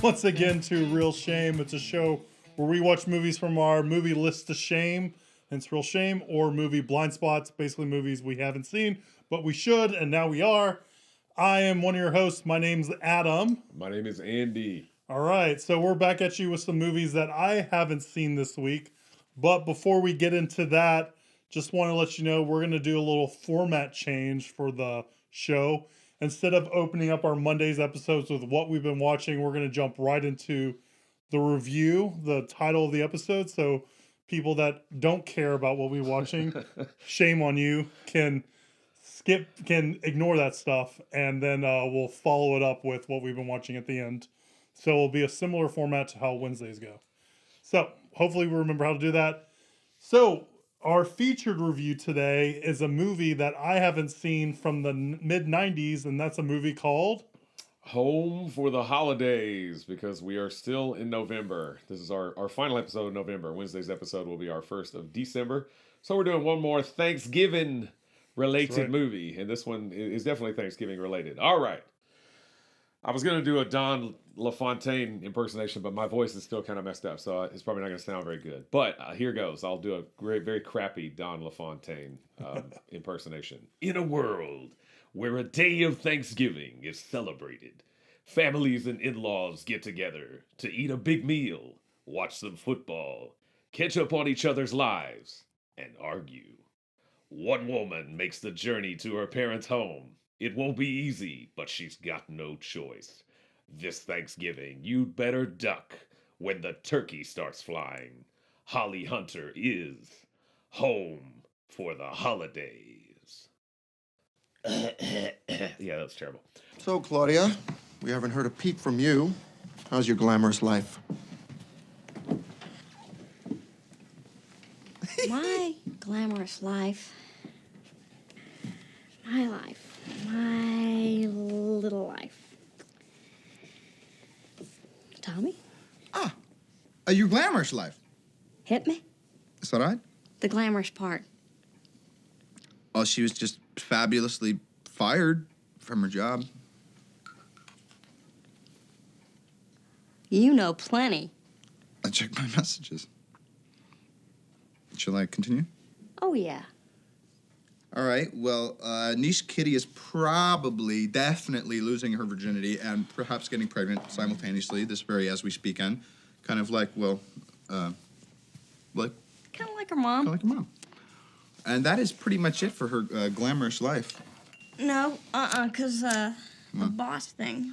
once again to Real Shame. It's a show where we watch movies from our movie list to shame, hence Real Shame, or movie blind spots, basically movies we haven't seen, but we should, and now we are. I am one of your hosts. My name's Adam. My name is Andy. All right, so we're back at you with some movies that I haven't seen this week. But before we get into that, just want to let you know we're going to do a little format change for the show. Instead of opening up our Monday's episodes with what we've been watching, we're going to jump right into the review, the title of the episode. So people that don't care about what we're watching, shame on you, can ignore that stuff. And then we'll follow it up with what we've been watching at the end. So it'll be a similar format to how Wednesdays go. So hopefully we remember how to do that. So our featured review today is a movie that I haven't seen from the mid-90s, and that's a movie called Home for the Holidays, because we are still in November. This is our final episode of November. Wednesday's episode will be our first of December. So we're doing one more Thanksgiving-related movie, and this one is definitely Thanksgiving-related. All right. I was going to do a Don LaFontaine impersonation, but my voice is still kind of messed up, so it's probably not going to sound very good. But here goes. I'll do a very crappy Don LaFontaine impersonation. In a world where a day of Thanksgiving is celebrated, families and in-laws get together to eat a big meal, watch some football, catch up on each other's lives, and argue. One woman makes the journey to her parents' home. It won't be easy, but she's got no choice. This Thanksgiving, you'd better duck when the turkey starts flying. Holly Hunter is home for the holidays. Yeah, that was terrible. So, Claudia, we haven't heard a peep from you. How's your glamorous life? My glamorous life. My life. My little life. Tommy? Your glamorous life. Hit me? Is that right? The glamorous part. Oh, she was just fabulously fired from her job. You know plenty. I checked my messages. Shall I continue? Oh, yeah. All right, well, niece Kitty is definitely losing her virginity and perhaps getting pregnant simultaneously this very as we speak on. Kind of like, Kind of like her mom. Kind of like her mom. And that is pretty much it for her glamorous life. No, because, the boss thing.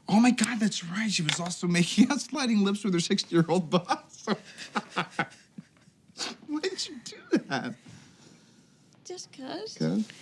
Oh, my God, that's right. She was also making out sliding lips with her 60-year-old boss. Why did you do that? Just cuz.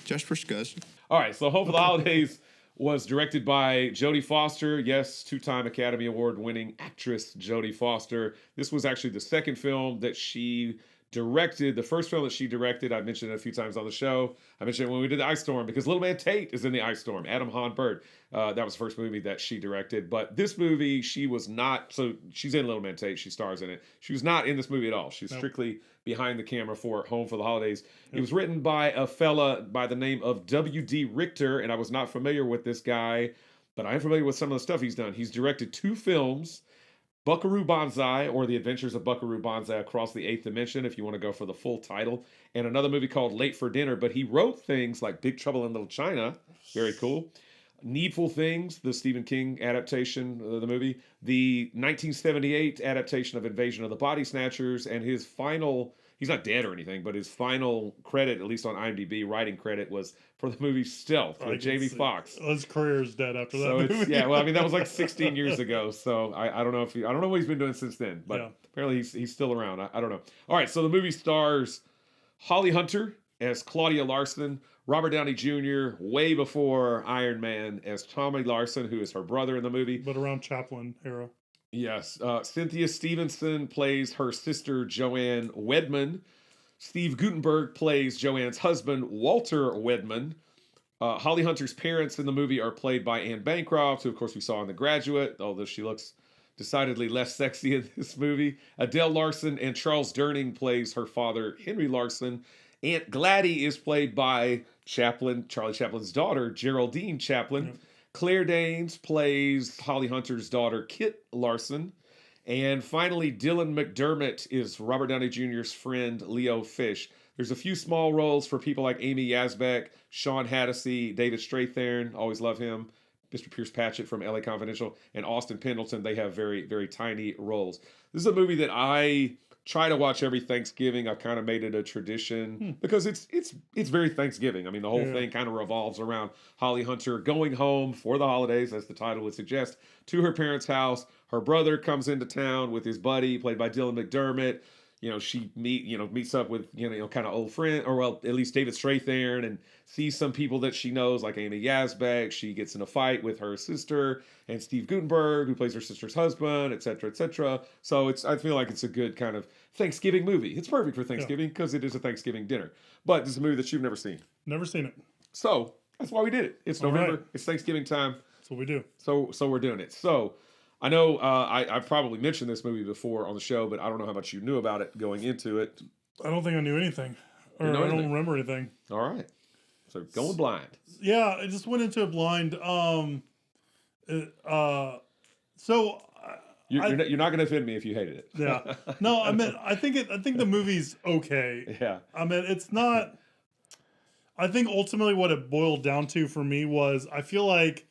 Just for scuzz. All right, so Home for the Holidays was directed by Jodie Foster. Yes, two-time Academy Award-winning actress Jodie Foster. This was actually the second film that she directed. The first film that she directed, I mentioned it a few times on the show. I mentioned it when we did the Ice Storm, because Little Man Tate is in the Ice Storm. Adam Hahn Bird. That was the first movie that she directed. But this movie, she was not... So she's in Little Man Tate. She stars in it. She was not in this movie at all. She's strictly behind the camera for Home for the Holidays. It was written by a fella by the name of W.D. Richter, and I was not familiar with this guy, but I am familiar with some of the stuff he's done. He's directed two films, Buckaroo Banzai, or The Adventures of Buckaroo Banzai Across the Eighth Dimension, if you want to go for the full title, and another movie called Late for Dinner. But he wrote things like Big Trouble in Little China, very cool. Needful Things, the Stephen King adaptation of the movie, the 1978 adaptation of Invasion of the Body Snatchers, and his final, he's not dead or anything, but his final credit, at least on IMDb, writing credit, was for the movie Stealth with Jamie Foxx. His career is dead after that movie. Yeah, well, I mean, that was like 16 years ago, so I don't know if I don't know what he's been doing since then, but apparently he's still around. I don't know. All right, so the movie stars Holly Hunter as Claudia Larson, Robert Downey Jr., way before Iron Man, as Tommy Larson, who is her brother in the movie. But around Chaplin era. Yes. Cynthia Stevenson plays her sister, Joanne Wedman. Steve Guttenberg plays Joanne's husband, Walter Wedman. Holly Hunter's parents in the movie are played by Anne Bancroft, who, of course, we saw in The Graduate, although she looks decidedly less sexy in this movie. Adele Larson and Charles Durning plays her father, Henry Larson. Aunt Gladdy is played by Charlie Chaplin's daughter, Geraldine Chaplin. Claire Danes plays Holly Hunter's daughter, Kit Larson. And finally, Dylan McDermott is Robert Downey Jr.'s friend, Leo Fish. There's a few small roles for people like Amy Yazbek, Sean Hattasey, David Strathairn, always love him, Mr. Pierce Patchett from LA Confidential, and Austin Pendleton. They have very, very tiny roles. This is a movie that I try to watch every Thanksgiving. I've kind of made it a tradition because it's very Thanksgiving. I mean, the whole thing kind of revolves around Holly Hunter going home for the holidays, as the title would suggest, to her parents' house. Her brother comes into town with his buddy, played by Dylan McDermott. She meets up with, kind of old friend, or well, at least David Strathairn, and sees some people that she knows, like Amy Yazbek. She gets in a fight with her sister and Steve Guttenberg, who plays her sister's husband, et cetera, et cetera. So I feel like it's a good kind of Thanksgiving movie. It's perfect for Thanksgiving because it is a Thanksgiving dinner. But this is a movie that you've never seen. Never seen it. So that's why we did it. It's November. Right. It's Thanksgiving time. That's what we do. So we're doing it. So I know I've probably mentioned this movie before on the show, but I don't know how much you knew about it going into it. I don't think I knew anything. Or I don't remember anything. All right. So going blind. Yeah, I just went into it blind. You're not going to offend me if you hated it. Yeah. No, I think the movie's okay. Yeah. It's not. I think ultimately what it boiled down to for me was I feel like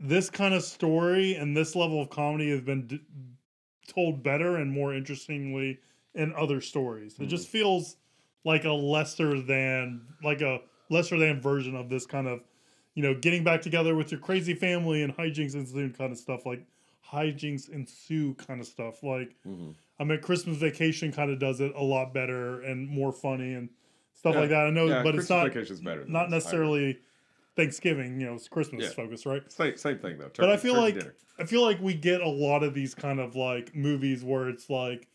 this kind of story and this level of comedy has been told better and more interestingly in other stories. It just feels like a lesser than version of this kind of, getting back together with your crazy family and hijinks ensue kind of stuff. Like hijinks ensue kind of stuff. Like, Christmas Vacation kind of does it a lot better and more funny and stuff like that. I know, but Christmas it's not Vacation's better than not necessarily Thanksgiving. It's Christmas focus, right? Same thing though. But I feel like we get a lot of these kind of like movies where it's like,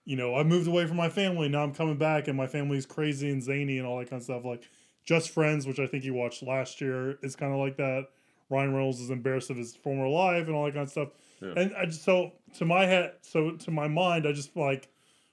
I moved away from my family, now I'm coming back, and my family's crazy and zany and all that kind of stuff. Like Just Friends, which I think you watched last year, is kind of like that. Ryan Reynolds is embarrassed of his former life and all that kind of stuff. Yeah. And to my mind, I just like,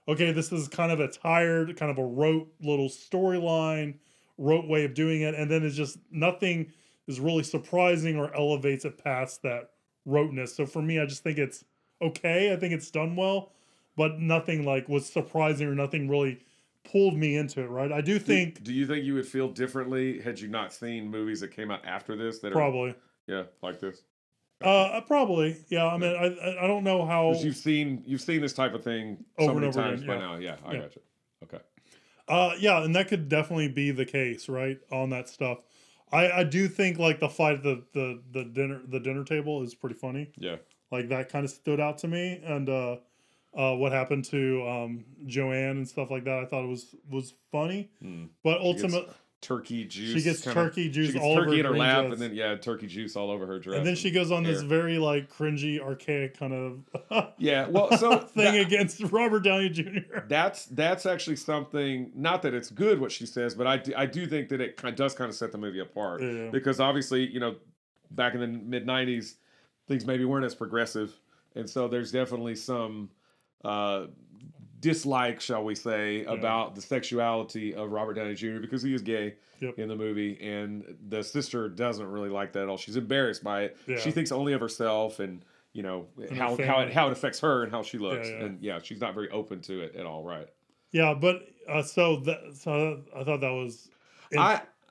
okay, this is kind of a tired, kind of a rote little storyline, rote way of doing it, and then it's just nothing is really surprising or elevates it past that roteness. So for me, I just think it's okay. I think it's done well, but nothing like was surprising or nothing really pulled me into it, right? I do think... Do you think you would feel differently had you not seen movies that came out after this? Probably. Like this? Probably. Yeah, I don't know how... Because you've seen this type of thing so many times by now. Yeah, I got you. Okay. Yeah, and that could definitely be the case, right? On that stuff. I do think like the fight at the dinner table is pretty funny. Yeah. Like that kind of stood out to me, and what happened to Joanne and stuff like that, I thought it was funny. But ultimately, turkey juice. She gets turkey juice all over turkey in her lap, dress. and then turkey juice all over her dress. And then she goes on this very like cringy, archaic kind of thing against Robert Downey Jr. That's actually something. Not that it's good what she says, but I do think that it does kind of set the movie apart because obviously back in the mid '90s things maybe weren't as progressive, and so there's definitely some dislike, shall we say, about the sexuality of Robert Downey Jr. because he is gay in the movie, and the sister doesn't really like that at all. She's embarrassed by it. Yeah. She thinks only of herself and how it affects her and how she looks, and she's not very open to it at all. Right? Yeah, but so I thought that was.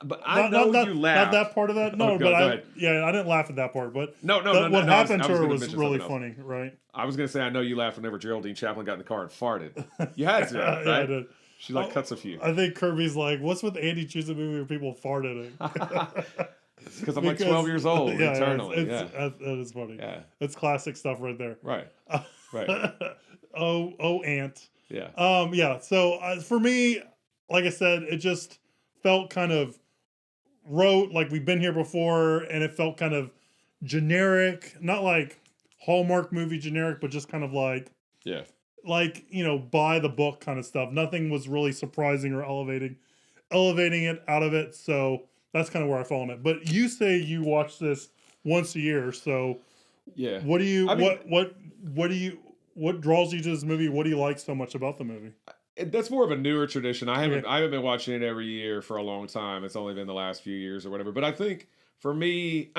But I know you laughed. Not that part of that. No, but I didn't laugh at that part. But no. What happened to her was really funny, right? I was going to say I know you laughed whenever Geraldine Chaplin got in the car and farted. You had to, right? Yeah, I did. She cuts a few. I think Kirby's like, "What's with Andy choosing a movie where people fart in it?" Because I'm like 12 years old eternally. That is funny. Yeah, it's classic stuff right there. Right. Right. Aunt. Yeah. So for me, like I said, it just felt kind of rote, like we've been here before, and it felt kind of generic, not like Hallmark movie generic, but just kind of like by the book kind of stuff. Nothing was really surprising or elevating it out of it. So that's kind of where I fall on it. But you say you watch this once a year, so what do you what draws you to this movie? What do you like so much about the movie? That's more of a newer tradition. I haven't been watching it every year for a long time. It's only been the last few years or whatever. But I think for me,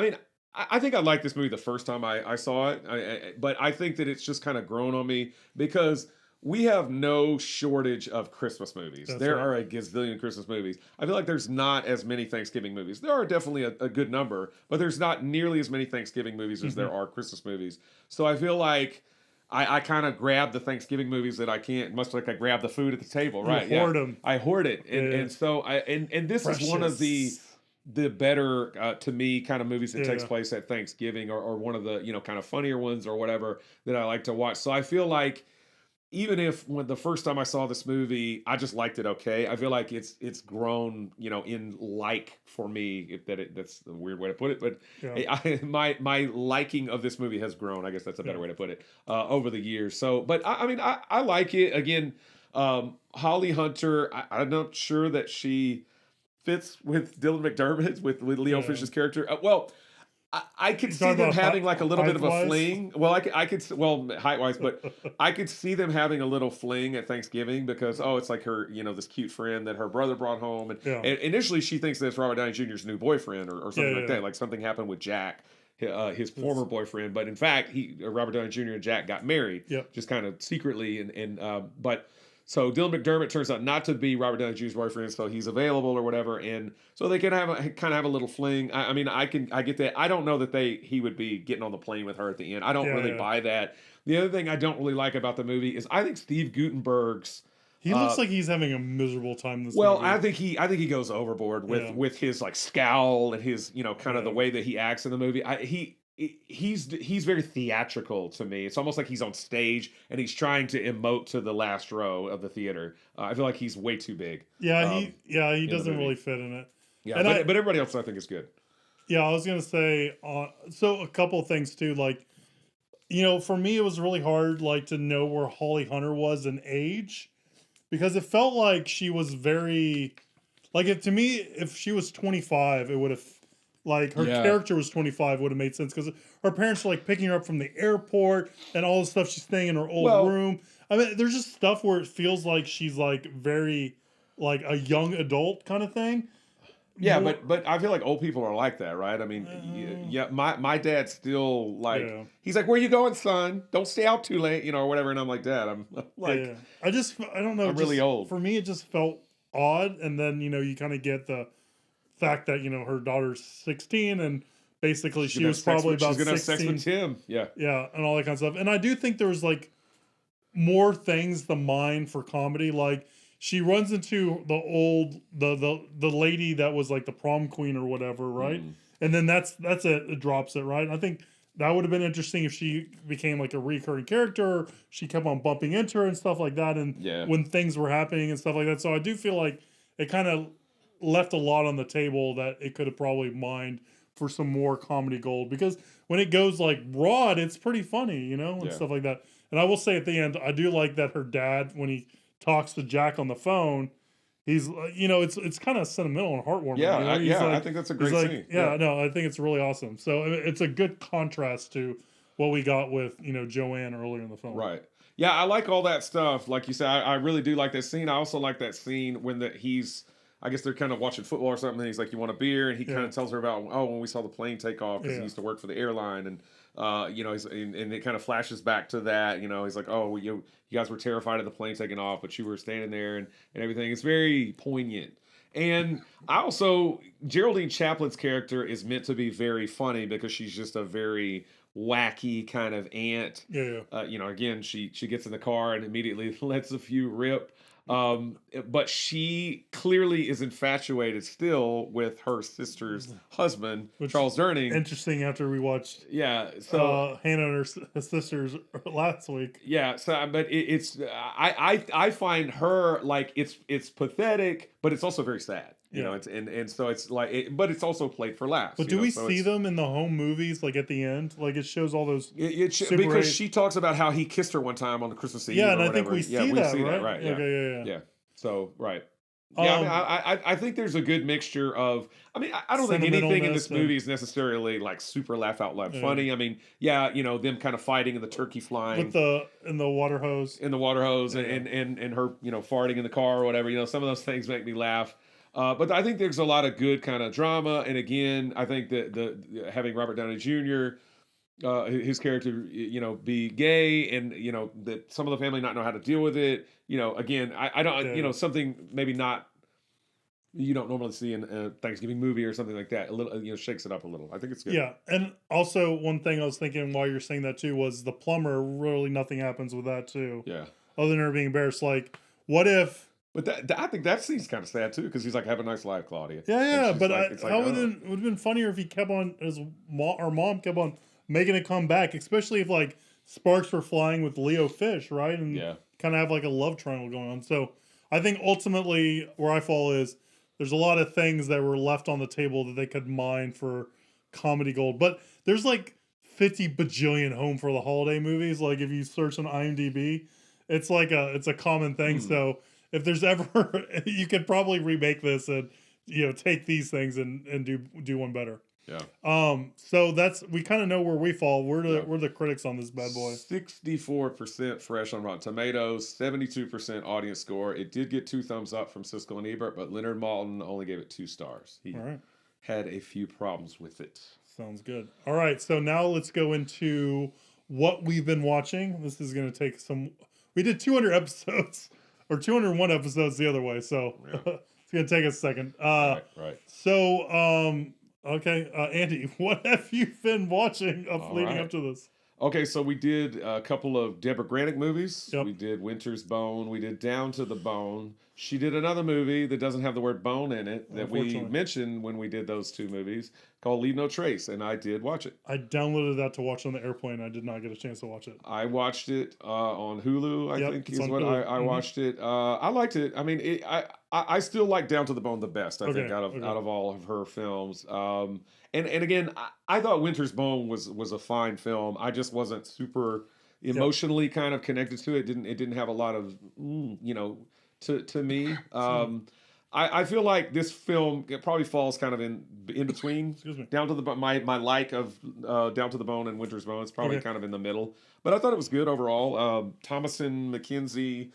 I think I liked this movie the first time I saw it, but I think that it's just kind of grown on me because we have no shortage of Christmas movies. That's There right. are a gazillion Christmas movies. I feel like there's not as many Thanksgiving movies. There are definitely a good number, but there's not nearly as many Thanksgiving movies as there are Christmas movies. So I feel like I kind of grab the Thanksgiving movies that I can't, much like I grab the food at the table, right? hoard 'em. I hoard it, and Yeah. and so and this is one of Precious. the better to me kind of movies that takes Yeah. place at Thanksgiving, or one of the kind of funnier ones or whatever that I like to watch. So I feel like even if when the first time I saw this movie, I just liked it okay. I feel like it's grown, in like for me, that's a weird way to put it, but Yeah. my liking of this movie has grown. I guess that's a better way to put it over the years. So, but I mean, I like it. Again, Holly Hunter, I'm not sure that she fits with Dylan McDermott with Leo Yeah. Fish's character. Well, I could You see talking them about having like a little bit of a height-wise? fling. Well, I could well height wise, but I could see them having a little fling at Thanksgiving because it's like her this cute friend that her brother brought home, and, Yeah. and initially she thinks that it's Robert Downey Jr.'s new boyfriend or something Yeah, like yeah. that, like something happened with Jack, his former boyfriend, but in fact Robert Downey Jr. and Jack got married, Yep. just kind of secretly, but. So Dylan McDermott turns out not to be Robert Downey Jr.'s boyfriend, so he's available or whatever, and so they can have a little fling. I mean, I get that. I don't know that he would be getting on the plane with her at the end. I don't really buy that. The other thing I don't really like about the movie is I think Steve Guttenberg's. He looks like he's having a miserable time this Well, movie. I think he goes overboard with his like scowl and his kind of the way that he acts in the movie. He's very theatrical to me. It's almost like he's on stage and he's trying to emote to the last row of the theater. I feel like he's way too big. he the doesn't movie. really fit in it. Yeah, And but everybody else I think is good. Yeah, I was gonna say. So a couple of things too. Like, for me, it was really hard, like, to know where Holly Hunter was in age, because it felt like she was very, like, if she was 25, it would have, like, her character was 25, would have made sense because her parents were like picking her up from the airport and all the stuff she's staying in her old room. I mean, there's just stuff where it feels like she's like very, like, a young adult kind of thing. Yeah, More- but I feel like old people are like that, right? I mean, yeah, my dad's still like, he's like, "Where you going, son? Don't stay out too late," or whatever. And I'm like, "Dad, I'm like, I don't know. I'm really old." For me, it just felt odd. And then, you kind of get the fact that, her daughter's 16 and basically she was probably about she's gonna have sex 16. with Tim. Yeah. Yeah, and all that kind of stuff. And I do think there was like more things to mine for comedy. Like, she runs into the lady that was like the prom queen or whatever, right? And then that's it. It drops it, right? And I think that would have been interesting if she became like a recurring character. She kept on bumping into her and stuff like that, and when things were happening and stuff like that. So I do feel like it kind of left a lot on the table that it could have probably mined for some more comedy gold, because when it goes like broad, it's pretty funny, and stuff like that. And I will say at the end, I do like that her dad, when he talks to Jack on the phone, he's it's kind of sentimental and heartwarming. Yeah, I think that's a great scene. No, I think it's really awesome. So it's a good contrast to what we got with Joanne earlier in the film. Right. Yeah, I like all that stuff. Like you said, I really do like that scene. I also like that scene when I guess they're kind of watching football or something. And he's like, "You want a beer?" And he kind of tells her about, when we saw the plane take off, because he used to work for the airline, and and it kind of flashes back to that. He's like, "Oh, you guys were terrified of the plane taking off, but you were standing there and everything." It's very poignant. And Geraldine Chaplin's character is meant to be very funny because she's just a very wacky kind of aunt. Yeah. Again, she gets in the car and immediately lets a few rip. But she clearly is infatuated still with her sister's husband, Charles Durning. Interesting. After we watched, so Hannah and her sisters last week. Yeah, so but it's I find her, like, it's pathetic, but it's also very sad. It's and so it's like, but it's also played for laughs. But do we see them in the home movies, like at the end? Like, it shows all those. Because she talks about how he kissed her one time on the Christmas Eve. Yeah, and or I whatever. think we see that, right? Yeah. Okay, Yeah. So right. Yeah, I think there's a good mixture of. I mean, I don't think anything in this movie is necessarily like super laugh out loud funny. I mean, them kind of fighting and the turkey flying with in the water hose, and her farting in the car or whatever. Some of those things make me laugh. But I think there's a lot of good kind of drama, and again, I think that the having Robert Downey Jr. His character, be gay, and that some of the family not know how to deal with it. Again, I don't, Yeah. something maybe not you don't normally see in a Thanksgiving movie or something like that. A little, shakes it up a little. I think it's good. Yeah, and also one thing I was thinking while you're saying that too was the plumber. Really, nothing happens with that too. Yeah. Other than her being embarrassed, like, what if? But I think that scene's kind of sad too, because he's like, "Have a nice life, Claudia." Yeah, And but it's like, it would have been funnier if he kept on mom kept on making it come back, especially if like sparks were flying with Leo Fish, right? And Yeah. kind of have like a love triangle going on. So I think ultimately where I fall is there's a lot of things that were left on the table that they could mine for comedy gold, but there's like 50 bajillion Home for the Holiday movies. Like if you search on IMDb, it's a common thing. So if there's ever, you could probably remake this and take these things and do one better. Yeah. So we kind of know where we fall. We're the critics on this bad boy. 64% fresh on Rotten Tomatoes, 72% audience score. It did get 2 thumbs up from Siskel and Ebert, but Leonard Maltin only gave it 2 stars. He All right. had a few problems with it. Sounds good. All right. So now let's go into what we've been watching. This is going to take we did 200 episodes or 201 episodes the other way. So it's going to take a second. Right. So, okay. Andy, what have you been watching leading up to this? Okay, so we did a couple of Deborah Granick movies. Yep. We did Winter's Bone. We did Down to the Bone. She did another movie that doesn't have the word bone in it that we mentioned when we did those 2 movies called Leave No Trace, and I did watch it. I downloaded that to watch on the airplane. I did not get a chance to watch it. I watched it on Hulu, I think is what Hulu. I watched it. I liked it. I mean, I still like Down to the Bone the best, I think, out of all of her films. And again, I thought Winter's Bone was a fine film. I just wasn't super emotionally kind of connected to it. It didn't have a lot of to me. I feel like this film it probably falls kind of in between. Down to the my like of Down to the Bone and Winter's Bone. It's probably kind of in the middle. But I thought it was good overall. Thomasin McKenzie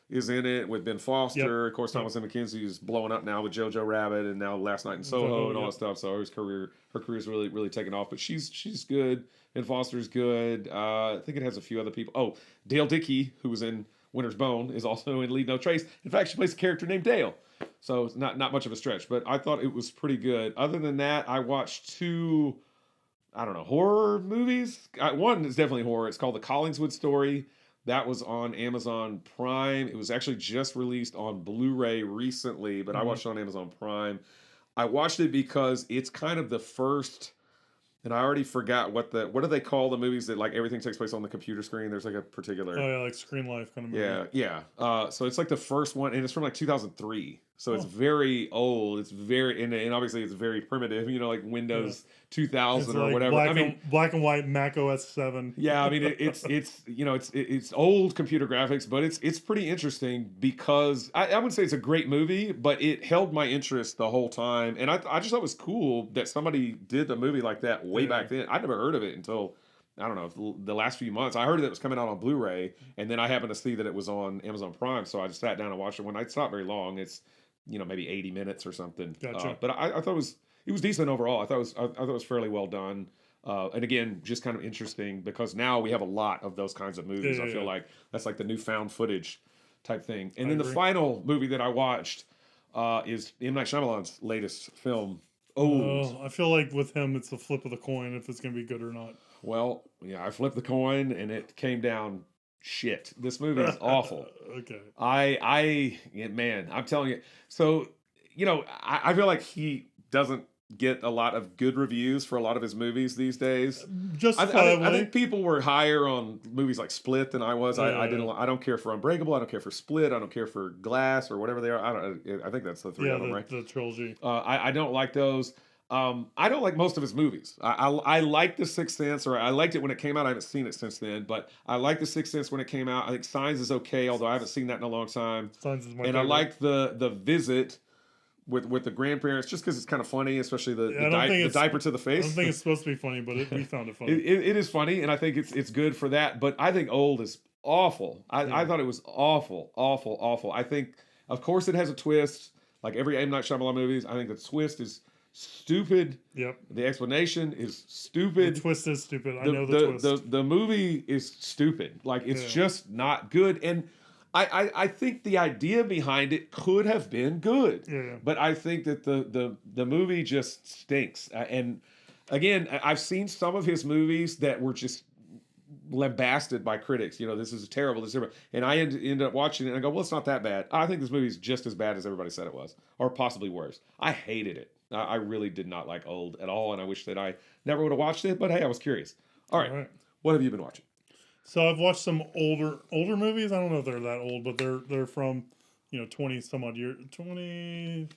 is in it with Ben Foster. Of course, Thomasin McKenzie is blowing up now with Jojo Rabbit and now Last Night in Soho and all that stuff. So her career's really taken off. But she's good. Ben Foster's good. I think it has a few other people. Oh, Dale Dickey, who was in Winter's Bone, is also in Leave No Trace. In fact, she plays a character named Dale. So it's not much of a stretch. But I thought it was pretty good. Other than that, I watched 2, horror movies. One is definitely horror. It's called The Collingswood Story. That was on Amazon Prime. It was actually just released on Blu-ray recently, but I watched it on Amazon Prime. I watched it because it's kind of the first, and I already forgot what do they call the movies that like everything takes place on the computer screen? There's like a particular... Oh, yeah, like Screen Life kind of movie. Yeah. So it's like the first one, and it's from like 2003. So it's very old. It's very, and obviously it's very primitive, like Windows 2000 it's or like whatever. Black and white Mac OS 7. Yeah, I mean it's old computer graphics, but it's pretty interesting because I wouldn't say it's a great movie, but it held my interest the whole time, and I just thought it was cool that somebody did a movie like that way back then. I'd never heard of it until I don't know the last few months. I heard that it was coming out on Blu-ray, and then I happened to see that it was on Amazon Prime, so I just sat down and watched it. It's not very long. It's maybe 80 minutes or something. Gotcha. But I thought it was decent overall. I thought it was fairly well done. And again, just kind of interesting because now we have a lot of those kinds of movies. I feel like that's like the new found footage type thing. And then the final movie that I watched is M. Night Shyamalan's latest film, Old. I feel like with him, it's the flip of the coin if it's going to be good or not. Well, yeah, I flipped the coin and it came down shit. This movie is awful. Okay. Man, I'm telling you. So, I feel like he doesn't get a lot of good reviews for a lot of his movies these days. I think people were higher on movies like Split than I was. I don't care for Unbreakable. I don't care for Split. I don't care for Glass or whatever they are. I think that's the 3 of them, right? The trilogy. I don't like those. I don't like most of his movies. I like The Sixth Sense, or I liked it when it came out. I haven't seen it since then, but I like The Sixth Sense when it came out. I think Signs is okay, although I haven't seen that in a long time. Signs is my favorite. I like the Visit with the grandparents, just because it's kind of funny, especially the diaper to the face. I don't think it's supposed to be funny, but we found it funny. It is funny, and I think it's good for that. But I think Old is awful. I thought it was awful. I think, of course, it has a twist. Like every M. Night Shyamalan movies, I think the twist is stupid. Yep. The explanation is The stupid. twist is stupid. I know the twist. The movie is stupid. Like it's Yeah. just not good. And I think the idea behind it could have been good. Yeah. But I think that the movie just stinks. And again, I've seen some of his movies that were just lambasted by critics. You know, this is terrible. This is terrible. And I ended up watching it and I go, well, it's not that bad. I think this movie's just as bad as everybody said it was, or possibly worse. I hated it. I really did not like Old at all, and I wish that I never would have watched it. But hey, I was curious. All right. What have you been watching? So I've watched some older movies. I don't know if they're that old, but they're from 20 some odd years, 20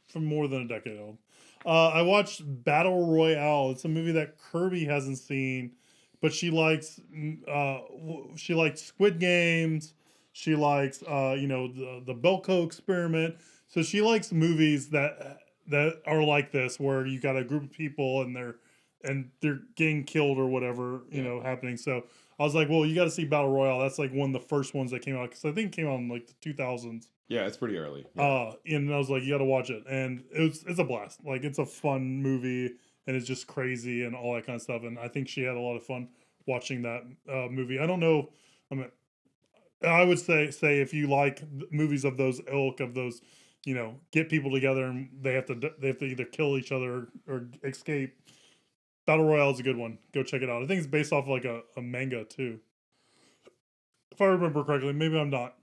from more than a decade old. I watched Battle Royale. It's a movie that Kirby hasn't seen, but she likes Squid Games. She likes the Belko Experiment. So she likes movies that are like this, where you got a group of people and they're getting killed or whatever happening. So I was like, well, you got to see Battle Royale. That's like one of the first ones that came out, because I think it came out in like the 2000s. Yeah, it's pretty early. Yeah. And I was like, you got to watch it, and it's a blast. Like, it's a fun movie, and it's just crazy and all that kind of stuff. And I think she had a lot of fun watching that movie. I don't know. I mean, I would say if you like movies of those ilk, of those, get people together and they have to either kill each other or escape. Battle Royale is a good one. Go check it out. I think it's based off like a manga too, if I remember correctly. Maybe I'm not.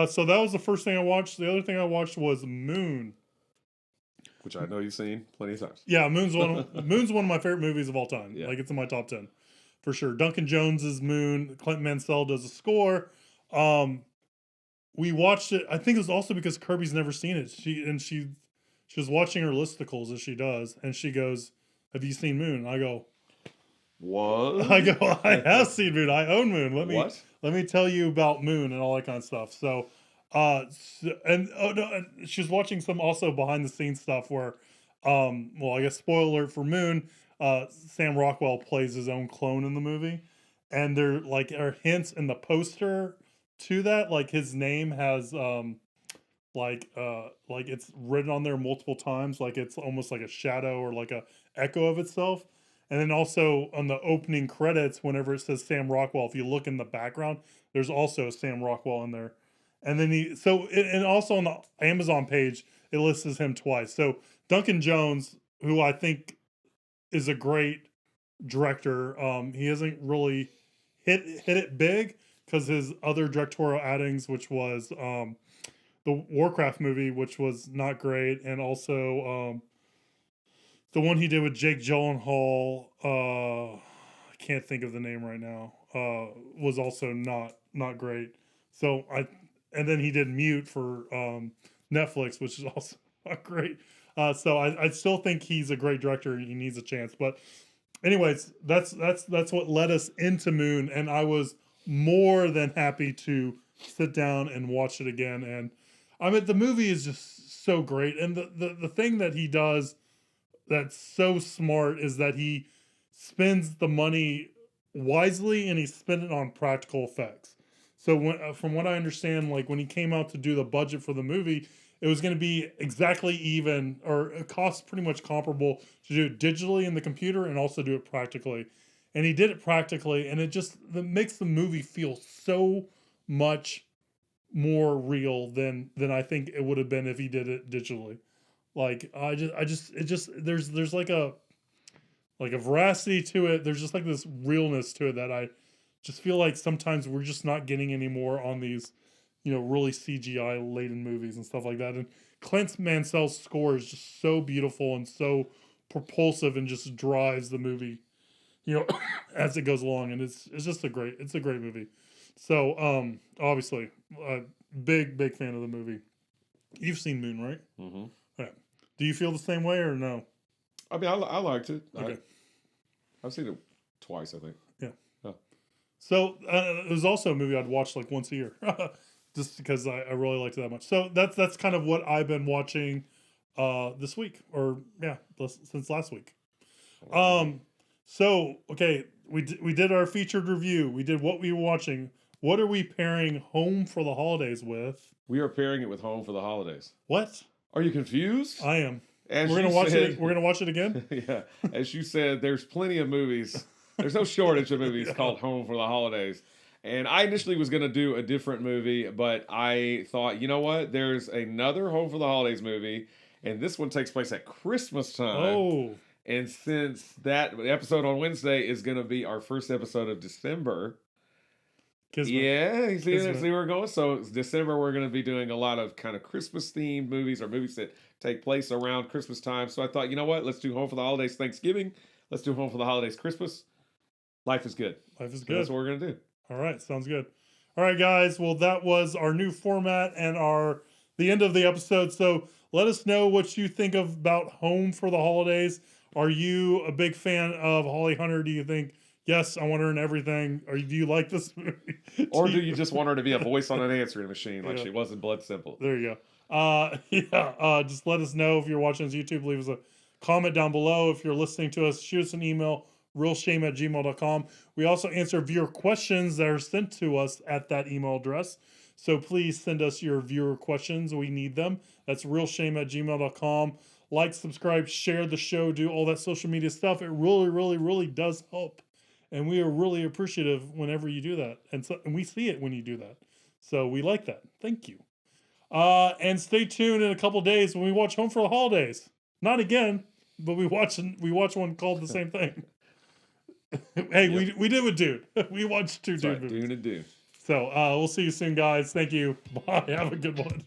So that was the first thing I watched. The other thing I watched was Moon, which I know you've seen plenty of times. Yeah, Moon's one of my favorite movies of all time. Yeah. Like, it's in my top 10 for sure. Duncan Jones's Moon. Clint Mansell does a score. We watched it. I think it was also because Kirby's never seen it. She was watching her listicles, as she does, and she goes, "Have you seen Moon?" I go, "What?" I go, "I have seen Moon. I own Moon. Let me tell you about Moon," and all that kind of stuff. So, and she was watching some also behind the scenes stuff where, I guess spoiler alert for Moon, Sam Rockwell plays his own clone in the movie, and there are hints in the poster to that. Like, his name has like it's written on there multiple times, like it's almost like a shadow or like a echo of itself. And then also on the opening credits, whenever it says Sam Rockwell, if you look in the background, there's also a Sam Rockwell in there. And then and also on the Amazon page, it lists him twice. So Duncan Jones, who I think is a great director, he hasn't really hit it big, because his other directorial outings, which was the Warcraft movie, which was not great, and also the one he did with Jake Gyllenhaal, I can't think of the name right now, was also not great. So and then he did Mute for Netflix, which is also not great. So I still think he's a great director and he needs a chance. But anyways, that's what led us into Moon, and I was more than happy to sit down and watch it again. And I mean, the movie is just so great. And the thing that he does that's so smart is that he spends the money wisely, and he spent it on practical effects. So from what I understand, like when he came out to do the budget for the movie, it was going to be exactly even, or it cost pretty much comparable to do it digitally in the computer and also do it practically. And he did it practically, and it makes the movie feel so much more real than I think it would have been if he did it digitally. Like, there's like a veracity to it. There's just like this realness to it that I just feel like sometimes we're just not getting anymore on these, really CGI laden movies and stuff like that. And Clint Mansell's score is just so beautiful and so propulsive, and just drives the movie, as it goes along. And it's just a great movie. So, obviously, big fan of the movie. You've seen Moon, right? Mm-hmm. Yeah. Do you feel the same way or no? I mean, I liked it. Okay. I've seen it twice, I think. Yeah. Oh. So it was also a movie I'd watch like once a year, just because I really liked it that much. So that's kind of what I've been watching this week, or since last week. So okay, we did our featured review. We did what we were watching. What are we pairing Home for the Holidays with? We are pairing it with Home for the Holidays. What? Are you confused? I am. As We're gonna you watch said- it. We're gonna watch it again. Yeah, as you said, there's plenty of movies. There's no shortage of movies called Home for the Holidays. And I initially was going to do a different movie, but I thought, you know what? There's another Home for the Holidays movie, and this one takes place at Christmas time. Oh, And since that episode on Wednesday is going to be our first episode of December, Kismet. yeah, you see Kismet. where we're going? So December, we're going to be doing a lot of kind of Christmas-themed movies or movies that take place around Christmas time. So I thought, you know what? Let's do Home for the Holidays Thanksgiving. Let's do Home for the Holidays Christmas. Life is good. Life is So good. that's what we're going to do. All right, sounds good. All right, guys. Well, that was our new format and the end of the episode. So let us know what you think about Home for the Holidays. Are you a big fan of Holly Hunter? Do you think, yes, I want her in everything? Or do you like this movie? Or do you just want her to be a voice on an answering machine like Yeah. she was in Blood Simple? There you go. Just let us know if you're watching us on YouTube. Leave us a comment down below. If you're listening to us, shoot us an email, realshame@gmail.com. We also answer viewer questions that are sent to us at that email address. So please send us your viewer questions. We need them. That's realshame@gmail.com. Like, subscribe, share the show, do all that social media stuff. It really, really, really does help. And we are really appreciative whenever you do that. And we see it when you do that. So we like that. Thank you. And stay tuned in a couple days when we watch Home for the Holidays. Not again, but we watch one called the same thing. Hey, Yep. we did with Dude. We watched two Sorry, Dude movies. Dune and do. So we'll see you soon, guys. Thank you. Bye. Have a good one.